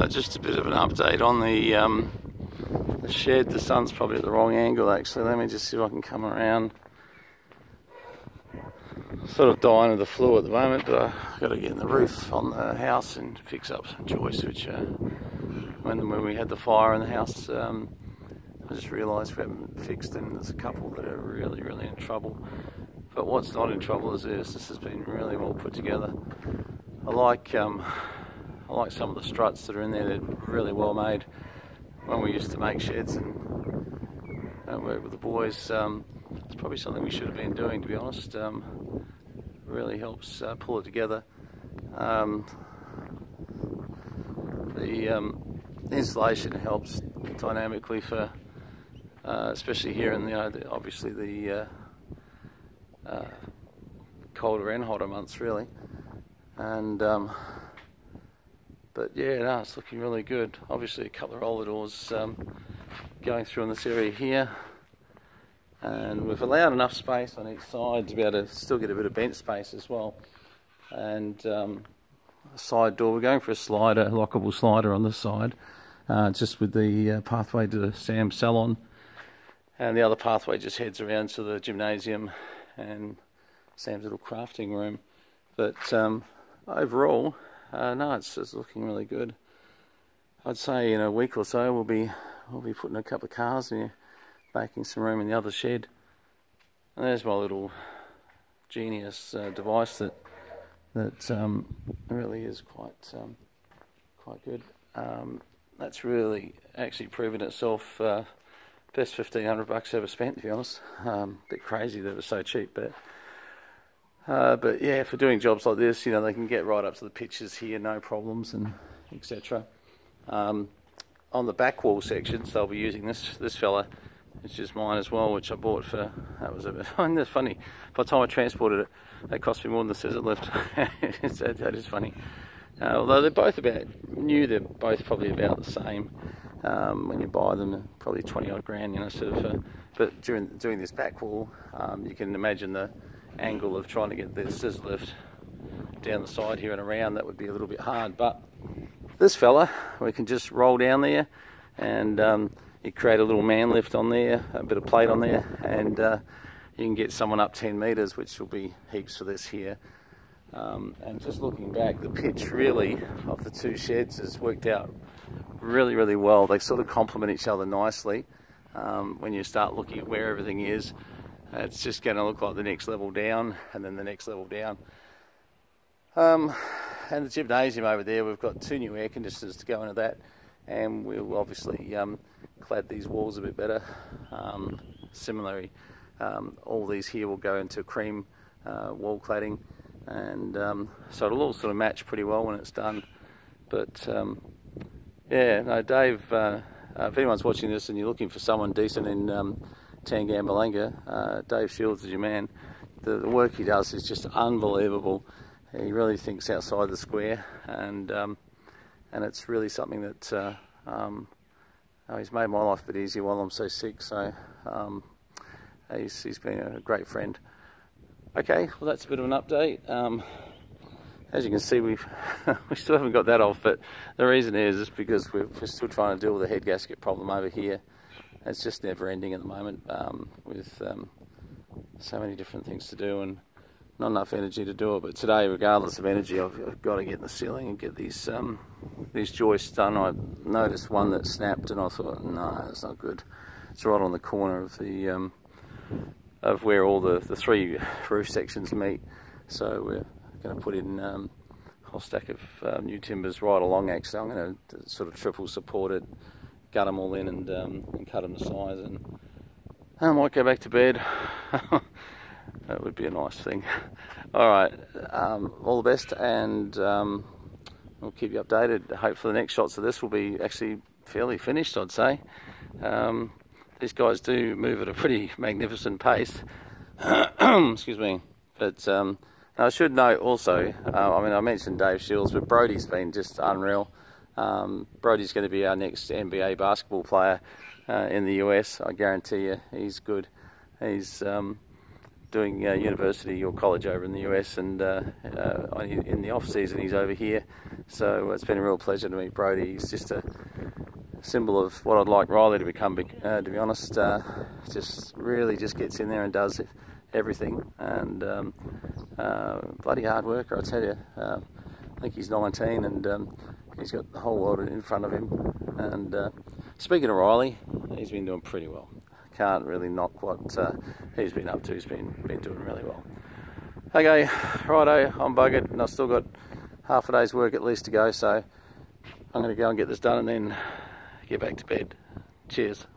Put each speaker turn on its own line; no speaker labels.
Just a bit of an update on the shed. The sun's probably at the wrong angle actually. Let me just see if I can come around. Sort of dying of the flu at the moment, but I've got to get in the roof on the house and fix up some joists, which when we had the fire in the house, I just realised we haven't fixed, and there's a couple that are really in trouble. But what's not in trouble is this has been really well put together. I like some of the struts that are in there. They're really well made. When we used to make sheds and work with the boys, it's probably something we should have been doing, to be honest. Really helps pull it together. The insulation helps dynamically for, especially here in obviously the colder and hotter months, really. And but yeah, no, it's looking really good. Obviously, a couple of roller doors going through in this area here. And we've allowed enough space on each side to be able to still get a bit of bench space as well. And a side door, we're going for a slider, a lockable slider on this side, just with the pathway to the Sam's salon. And the other pathway just heads around to the gymnasium and Sam's little crafting room. But overall, no, it's looking really good. I'd say in a week or so we'll be putting a couple of cars in here, making some room in the other shed. And there's my little genius device that really is quite good. That's really actually proven itself best $1,500 ever spent, to be honest. Bit crazy that it was so cheap, but yeah, for doing jobs like this, you know, they can get right up to the pitches here, no problems, and etc. On the back wall sections, they'll be using this fella. It's just mine as well, which I bought for, that was a bit, that's funny, by the time I transported it, they cost me more than the scissor lift. That is funny. Although they're both about new, they're both probably about the same. When you buy them, they're probably 20 odd grand, you know, sort of, but during doing this back wall, you can imagine the angle of trying to get the scissor lift down the side here and around. That would be a little bit hard, but this fella, we can just roll down there and you create a little man lift on there, a bit of plate on there, and you can get someone up 10 metres, which will be heaps for this here. And just looking back, the pitch really of the two sheds has worked out really well. They sort of complement each other nicely. When you start looking at where everything is, it's just going to look like the next level down, and then the next level down. And the gymnasium over there, we've got 2 new air conditioners to go into that, and we'll obviously clad these walls a bit better. Similarly, all these here will go into cream wall cladding, and so it'll all sort of match pretty well when it's done. But yeah, no, Dave, if anyone's watching this and you're looking for someone decent in Tangambalanga, Dave Shields is your man. The work he does is just unbelievable. He really thinks outside the square, and it's really something that he's made my life a bit easier while I'm so sick. So he's been a great friend. Okay, well that's a bit of an update. As you can see, we still haven't got that off, but the reason is because we're still trying to deal with the head gasket problem over here. It's just never ending at the moment, with so many different things to do and not enough energy to do it. But today, regardless of energy, I've got to get in the ceiling and get these joists done. I noticed one that snapped, and I thought, no, that's not good. It's right on the corner of the of where all the 3 roof sections meet. So we're going to put in a whole stack of new timbers right along. Actually, I'm going to sort of triple support it, gut them all in, and cut them to size, and I might go back to bed. That would be a nice thing. Alright, all the best, and we'll keep you updated. Hopefully the next shots of this will be actually fairly finished, I'd say. These guys do move at a pretty magnificent pace. Excuse me. But I should note also, I mean, I mentioned Dave Shields, but Brody's been just unreal. Brody's going to be our next NBA basketball player in the US. I guarantee you, he's good. He's doing university or college over in the US, and in the off season he's over here. So it's been a real pleasure to meet Brodie. He's just a symbol of what I'd like Riley to become, to be honest. Just really just gets in there and does everything, and bloody hard worker, I tell you. I think he's 19, and he's got the whole world in front of him. And speaking of Riley, he's been doing pretty well. Can't really knock what he's been up to. He's been doing really well. Okay, righto, I'm buggered, and I've still got half a day's work at least to go, so I'm going to go and get this done and then get back to bed. Cheers.